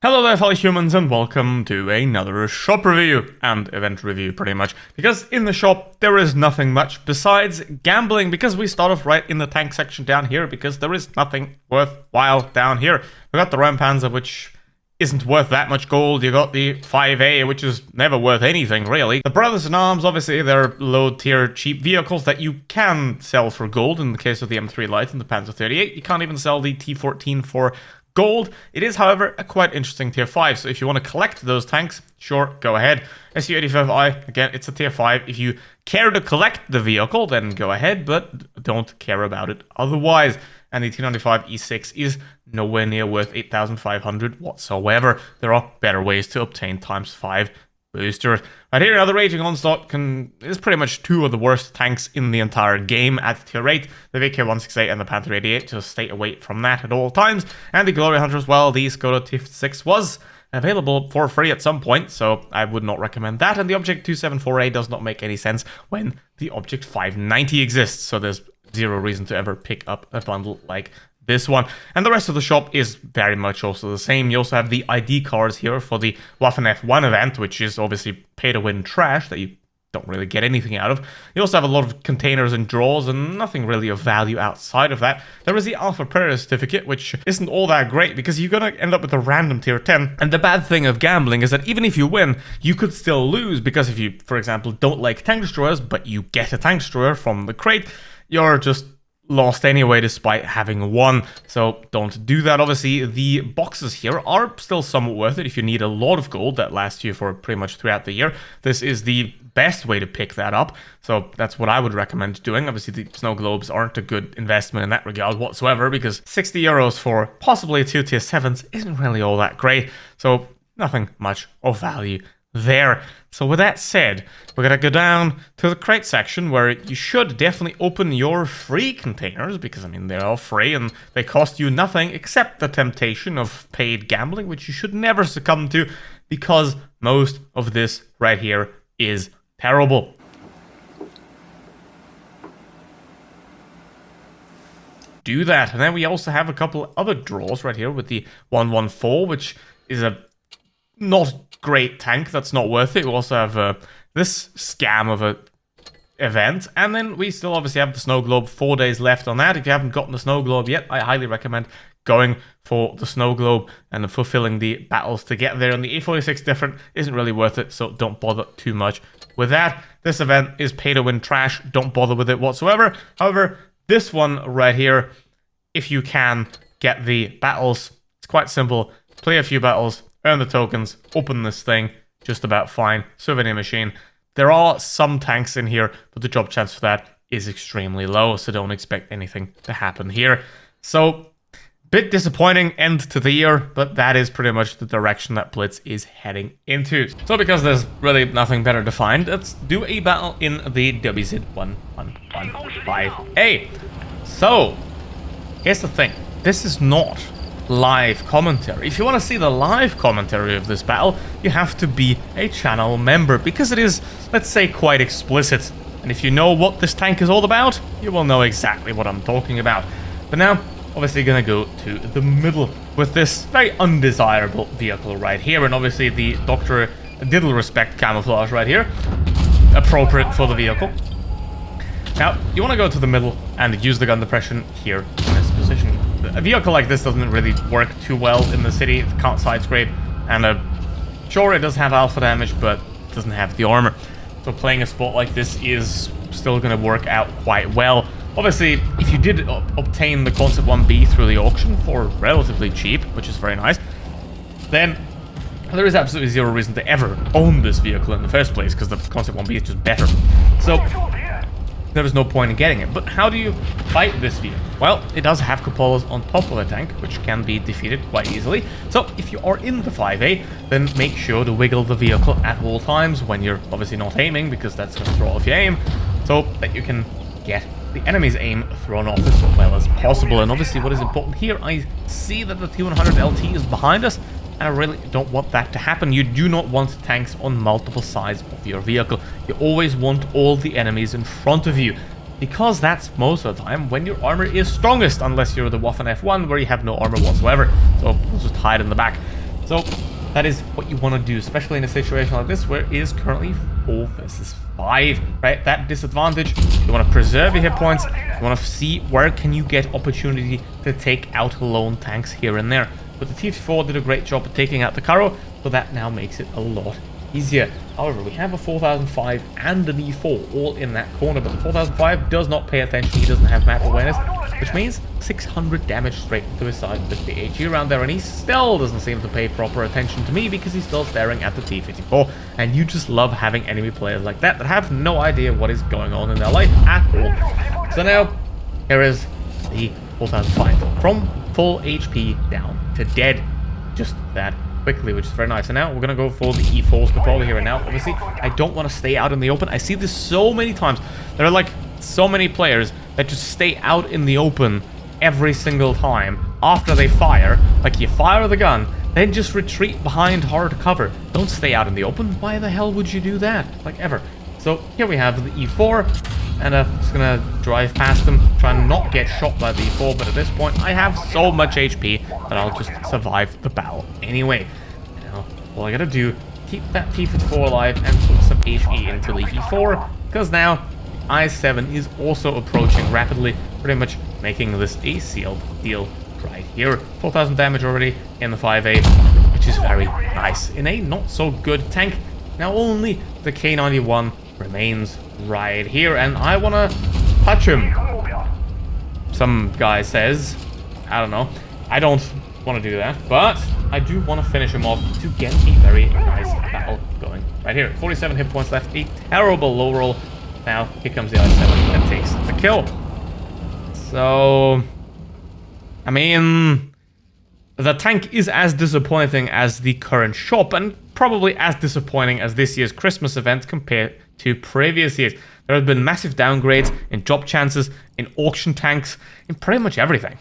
Hello there fellow humans and welcome to another shop review and event review pretty much, because in the shop there is nothing much besides gambling, because we start off right in the tank section down here because there is nothing worthwhile down here. We got the Rampanzer, which isn't worth that much gold. You got the 5A, which is never worth anything really. The Brothers-in-Arms, obviously they're low tier cheap vehicles that you can sell for gold. In the case of the M3 Light and the Panzer 38, you can't even sell the T14 for gold. It is, however, a quite interesting tier 5, so if you want to collect those tanks, sure, go ahead. Su-85I, again, it's a tier 5. If you care to collect the vehicle, then go ahead, but don't care about it otherwise. And the T95 E6 is nowhere near worth 8,500 whatsoever. There are better ways to obtain ×5 boosters. Right here, now the Raging Onslaught is pretty much two of the worst tanks in the entire game at tier 8. The VK168 and the Panther 88, just stay away from that at all times. And the Glory Hunter as well, the Skoda T6 was available for free at some point, so I would not recommend that. And the Object 274A does not make any sense when the Object 590 exists, so there's zero reason to ever pick up a bundle like this one. And the rest of the shop is very much also the same. You also have the ID cards here for the Waffen F1 event, which is obviously pay-to-win trash that you don't really get anything out of. You also have a lot of containers and draws and nothing really of value outside of that. There is the Alpha Prayer certificate, which isn't all that great because you're going to end up with a random tier 10. And the bad thing of gambling is that even if you win, you could still lose, because if you, for example, don't like tank destroyers, but you get a tank destroyer from the crate, you're just lost anyway despite having won, so don't do that. Obviously the boxes here are still somewhat worth it if you need a lot of gold that lasts you for pretty much throughout the year. This is the best way to pick that up, so that's what I would recommend doing. Obviously the snow globes aren't a good investment in that regard whatsoever, because 60 euros for possibly 2 tier 7s isn't really all that great, so nothing much of value there. So with that said, we're gonna go down to the crate section, where you should definitely open your free containers, because I mean they're all free and they cost you nothing except the temptation of paid gambling, which you should never succumb to, because most of this right here is terrible. Do that. And then we also have a couple other draws right here with the 114, which is a not great tank that's not worth it. We also have this scam of a event, and then we still obviously have the snow globe. 4 days left on that. If you haven't gotten the snow globe yet, I highly recommend going for the snow globe and fulfilling the battles to get there. And the A46 different isn't really worth it, so don't bother too much with that. This event is pay to win trash. Don't bother with it whatsoever. However, this one right here, if you can get the battles, it's quite simple. Play a few battles, earn the tokens, open this thing, just about fine. Souvenir machine. There are some tanks in here, but the drop chance for that is extremely low, so don't expect anything to happen here. So, bit disappointing end to the year, but that is pretty much the direction that Blitz is heading into. So because there's really nothing better to find, let's do a battle in the WZ1115A. So, here's the thing. This is not live commentary. If you want to see the live commentary of this battle, you have to be a channel member, because it is, let's say, quite explicit. And if you know what this tank is all about, you will know exactly what I'm talking about. But now, obviously gonna go to the middle with this very undesirable vehicle right here, and obviously the Dr. Diddle Respect camouflage right here, appropriate for the vehicle. Now, you want to go to the middle and use the gun depression here in this position. A vehicle like this doesn't really work too well in the city. It can't side scrape, and sure, it does have alpha damage, but it doesn't have the armor. So playing a spot like this is still going to work out quite well. Obviously, if you did obtain the Concept 1B through the auction for relatively cheap, which is very nice, then there is absolutely zero reason to ever own this vehicle in the first place, because the Concept 1B is just better. So there is no point in getting it. But how do you fight this vehicle? Well, it does have cupolas on top of the tank, which can be defeated quite easily. So if you are in the 5A, then make sure to wiggle the vehicle at all times when you're obviously not aiming, because that's going to throw off your aim, so that you can get the enemy's aim thrown off as well as possible. And obviously what is important here, I see that the T100 LT is behind us, and I really don't want that to happen. You do not want tanks on multiple sides of your vehicle. You always want all the enemies in front of you, because that's most of the time when your armor is strongest, unless you're the Waffen F1 where you have no armor whatsoever, so we'll just hide in the back. So that is what you want to do, especially in a situation like this where it is currently 4 versus 5, right? That disadvantage, you want to preserve your hit points, you want to see where can you get opportunity to take out lone tanks here and there. But the T-54 did a great job of taking out the Karo, so that now makes it a lot easier. However, we have a 4005 and an E4 all in that corner, but the 4005 does not pay attention, he doesn't have map awareness, which means 600 damage straight to his side with the HE around there, and he still doesn't seem to pay proper attention to me because he's still staring at the T-54, and you just love having enemy players like that that have no idea what is going on in their life at all. So now, here is the 4005, from full HP down to dead, just that quickly, which is very nice. And now we're going to go for the E4's controller here and now. Obviously, I don't want to stay out in the open. I see this so many times. There are like so many players that just stay out in the open every single time after they fire. Like, you fire the gun, then just retreat behind hard cover. Don't stay out in the open. Why the hell would you do that? Like, ever. So here we have the E4, and I'm just gonna drive past him, try and not get shot by the E4, but at this point I have so much HP that I'll just survive the battle anyway. Now, all I gotta do, keep that T-54 alive and put some HP into the E4, because now I-7 is also approaching rapidly, pretty much making this a sealed deal right here. 4,000 damage already in the 5A, which is very nice. In a not so good tank, now only the K91 remains right here, and I want to touch him. Some guy says, I don't know, I don't want to do that, but I do want to finish him off to get a very nice battle going right here. 47 hit points left, a terrible low roll. Now here comes the I-7 that takes the kill. So, I mean, the tank is as disappointing as the current shop, and probably as disappointing as this year's Christmas event compared to previous years. There have been massive downgrades in drop chances, in auction tanks, in pretty much everything.